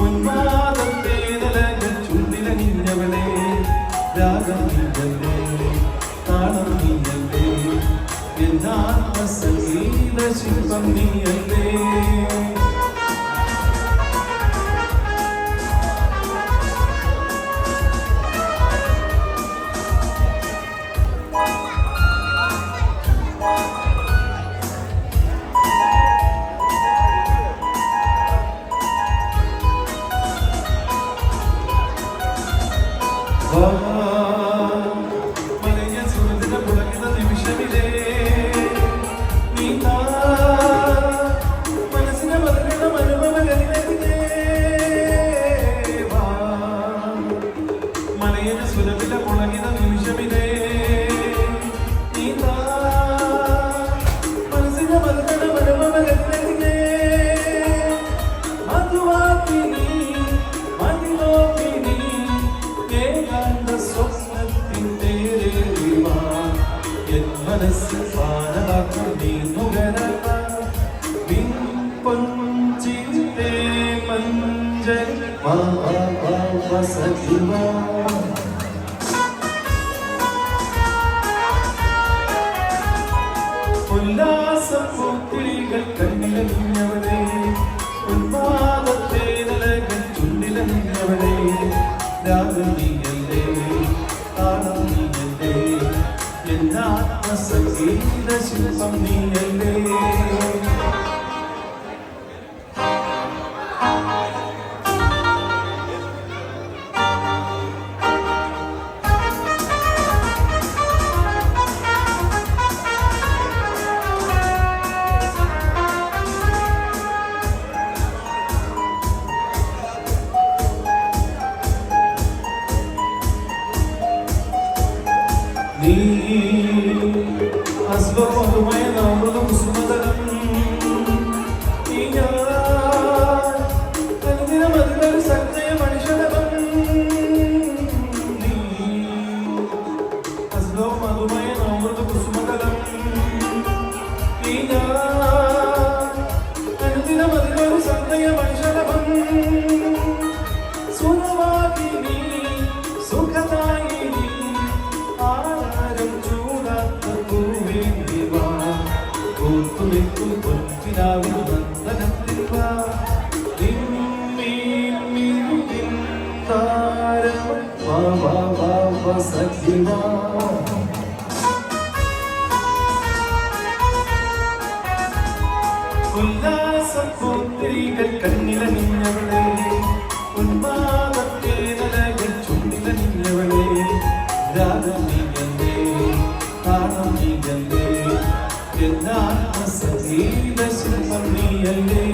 ഉന്മാദത്തേതലകൾ ചുണ്ടിലണിഞ്ഞവളെ രാഗം നീയല്ലേ താളം നീയല്ലേ എന്നാത്മസംഗീത ശില്പം നീയല്ലേ മലയ സുഹൃത്തിന പുളകിത നിമിഷമില്ലേ നീ മനസ്സിനെ പതിനെണ്ണ അനുഭവങ്ങളിലേ മലയ സുരവില പുളകിത നിമിഷമില്ലേ നീ മനസ്സിനെ പതിനെണ്ണ അനുഭവങ്ങളിലേ മധുവാക്കിനി മതിലോക്കിനി മനസ്സ് പാനവാക്കും നീ നുകരവ പൊഞ്ചിന്റെ മഞ്ചൽ സഖിവ ഉല്ലാസപ്പൂത്തിരികൾ കണ്ണിലണിഞ്ഞവളെ ഉന്മാദത്തേതലകൾ ചുണ്ടിലണിഞ്ഞവളെ രാഗം നീയല്ലേ താളം നീയല്ലേ എന്നാത്മസംഗീത ശില്പം നീയല്ലേ നീ അസ്വമധുമയ നാമൃത കുസുമതലം നീ ഞാൻ അനുദിനം അതിലൊരു സജ്ജയ മനുഷ്യനകം നീ അസ്വമധുമയ നാമൃത കുസുമതലം നീ ഞാൻ അനുദിനം അതിലൊരു സജ്ജയ മനുഷ്യനകം സുഖവാഹിനി സുഖദായിനി ഉല്ലാസപ്പൂത്തിരികൾ കണ്ണിലണിഞ്ഞവളെ ഉന്മാദത്തേതലകൾ ചുണ്ടിലണിഞ്ഞവളെ രാഗം നീയല്ലേ താളം നീയല്ലേ എന്നാത്മസംഗീത ശില്പം നീയല്ലേ